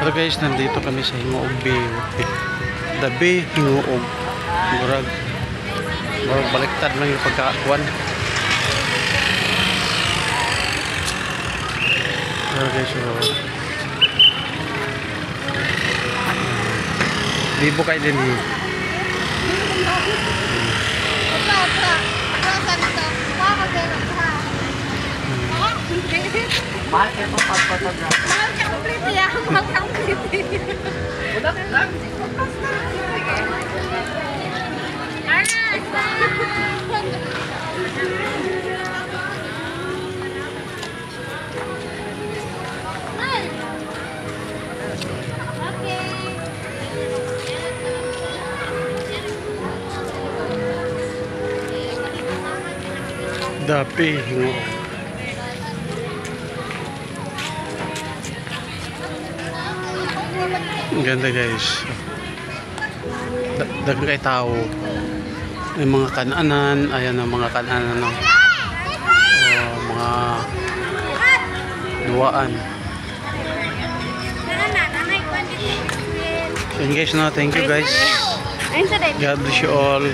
Pero guys, nandito kami sa Hingoog Bay. The Bay Hingoog. Murag baliktad lang yung pagkakakuan. Pero guys, bibo kayo din eh. Mahal ka itong pagpatograph. Mahal ka complete yan. Mahal ka complete. Udak lang. The Bay Hingoog. Ang ganda guys. Dagang kay tao. May mga kananan. Ayan ang mga kananan ng mga duwaan. Thank you guys. God bless you all.